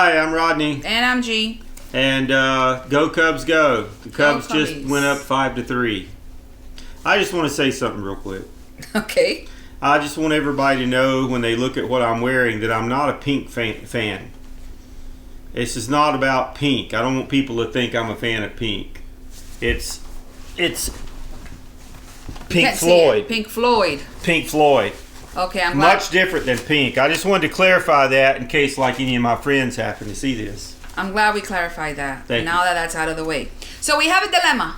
Hi, I'm Rodney. And I'm G. And go Cubs go. The Cubs just went up 5-3. I just want to say something real quick. Okay. I just want everybody to know when they look at what I'm wearing that I'm not a pink fan. This is not about pink. I don't want people to think I'm a fan of pink. It's Pink Floyd. Pink Floyd. Pink Floyd. Okay, I'm glad. Much different than pink. I just wanted to clarify that in case like any of my friends happen to see this. I'm glad we clarified that. Thank now you. that that's out of the way. So we have a dilemma.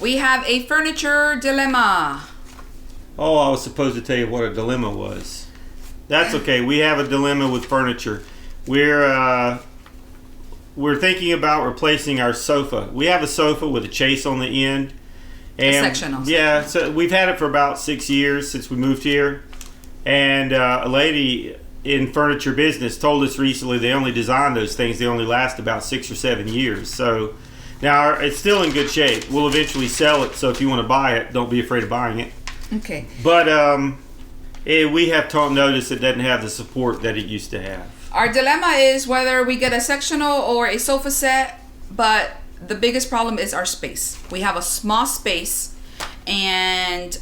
We have a furniture dilemma. Oh, I was supposed to tell you what a dilemma was. That's okay. We have a dilemma with furniture. We're thinking about replacing our sofa. We have a sofa with a chase on the end. And a sectional. Yeah, so we've had it for about 6 years since we moved here. And a lady in furniture business told us recently they only design those things. They only last about 6 or 7 years. So now it's still in good shape. We'll eventually sell it. So if you want to buy it, don't be afraid of buying it. Okay. But we have noticed it doesn't have the support that it used to have. Our dilemma is whether we get a sectional or a sofa set, but the biggest problem is our space. We have a small space, and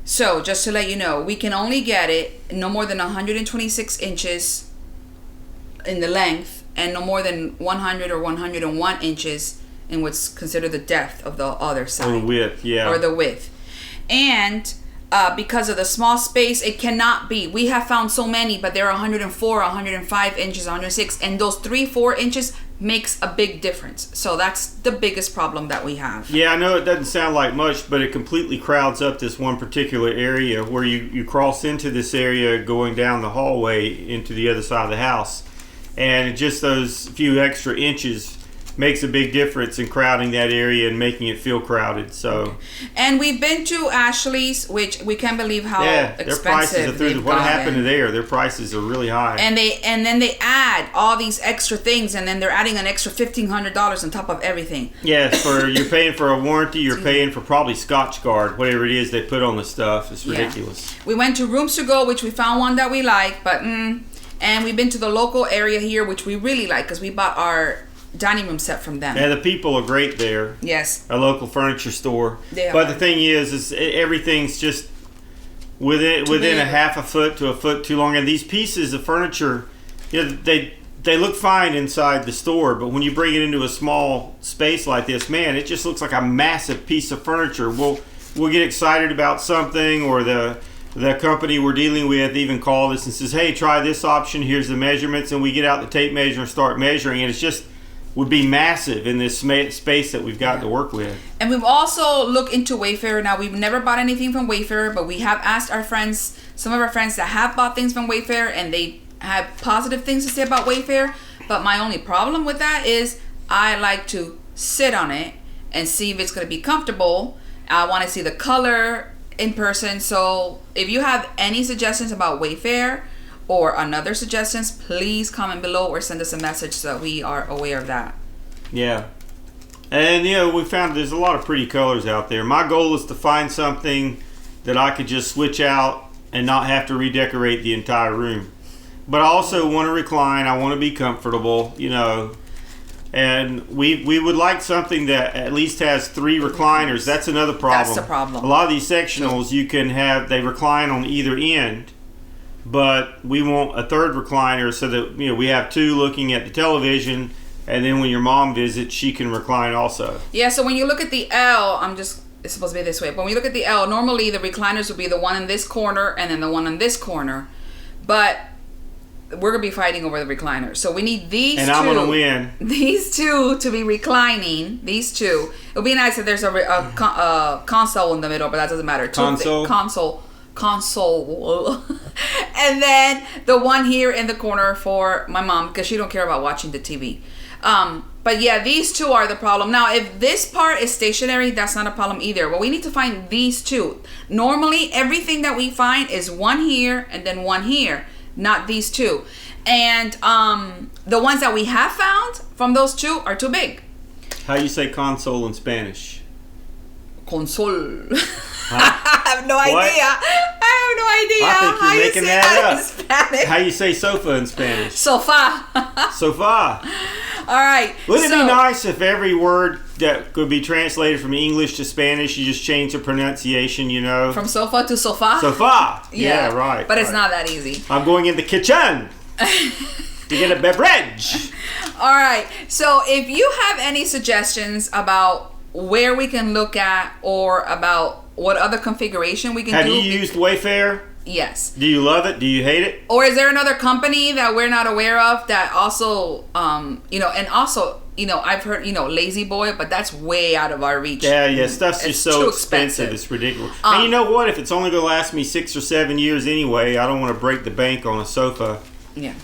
so just to let you know, we can only get it no more than 126 inches in the length and no more than 100 or 101 inches in what's considered the depth of the other side. Or the width, yeah. Or the width. And because of the small space, it cannot be. We have found so many, but they're 104, 105 inches, 106, and those 3-4 inches makes a big difference. So that's the biggest problem that we have. Yeah, I know it doesn't sound like much, but it completely crowds up this one particular area where you cross into this area going down the hallway into the other side of the house. And just those few extra inches makes a big difference in crowding that area and making it feel crowded. So, and we've been to Ashley's, which we can't believe how their prices expensive are through. they've What gotten. happened to there? Their prices are really high. And then they add all these extra things, and then they're adding an extra $1,500 on top of everything. Yes, you're paying for a warranty. You're paying for probably Scotch Guard, whatever it is they put on the stuff. It's ridiculous. Yeah. We went to Rooms to Go, which we found one that we like, but and we've been to the local area here, which we really like because we bought our dining room set from them. Yeah, the people are great there. Yes. A local furniture store. They but are. the thing is everything's just within a half a foot to a foot too long. And these pieces of furniture, they look fine inside the store, but when you bring it into a small space like this, man, it just looks like a massive piece of furniture. We'll get excited about something, or the company we're dealing with even called us and says, hey, try this option, here's the measurements, and we get out the tape measure and start measuring, and it's just would be massive in this space that we've got to work with. And we've also looked into Wayfair. Now, we've never bought anything from Wayfair, but we have asked our friends, some of our friends that have bought things from Wayfair, and they have positive things to say about Wayfair. But my only problem with that is I like to sit on it and see if it's going to be comfortable. I want to see the color in person. So if you have any suggestions about Wayfair or another suggestions, please comment below or send us a message so that we are aware of that. Yeah. And we found there's a lot of pretty colors out there. My goal is to find something that I could just switch out and not have to redecorate the entire room. But I also want to recline. I want to be comfortable, And we would like something that at least has 3 recliners. That's another problem. That's the problem. A lot of these sectionals they recline on either end. But we want a third recliner so that we have 2 looking at the television, and then when your mom visits, she can recline also. Yeah, so when you look at the L, it's supposed to be this way, but when you look at the L, normally the recliners would be the one in this corner and then the one in this corner. But we're going to be fighting over the recliners. So we need these two. And I'm going to win. These 2 to be reclining. These 2. It would be nice if there's a console in the middle, but that doesn't matter. Console. And then the one here in the corner for my mom, because she don't care about watching the TV. But yeah, these 2 are the problem. Now, if this part is stationary, that's not a problem either. But we need to find these 2. Normally, everything that we find is one here and then one here, not these 2. And the ones that we have found from those 2 are too big. How you say console in Spanish? Console. Huh? I have no idea. I have no idea. I think you're making that up. Spanish. How you say sofa in Spanish? Sofa. Sofa. All right. Wouldn't it be nice if every word that could be translated from English to Spanish, you just change the pronunciation, you know? From sofa to sofa? Sofa. Yeah, right. But it's not that easy. I'm going in the kitchen to get a beverage. All right. So if you have any suggestions about where we can look at or about what other configuration we can Have do. you used Wayfair? Yes. Do you love it? Do you hate it? Or is there another company that we're not aware of that also, and also, I've heard, Lazy Boy, but that's way out of our reach. Yeah, stuff's just so too expensive. It's ridiculous. And you know what? If it's only going to last me 6 or 7 years anyway, I don't want to break the bank on a sofa. Yeah.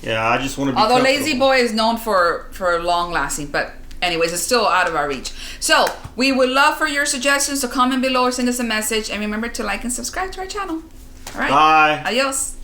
Yeah, I just want to be Although Lazy Boy is known for long lasting, but anyways, it's still out of our reach. So we would love for your suggestions, so comment below or send us a message. And remember to like and subscribe to our channel. All right. Bye. Adios.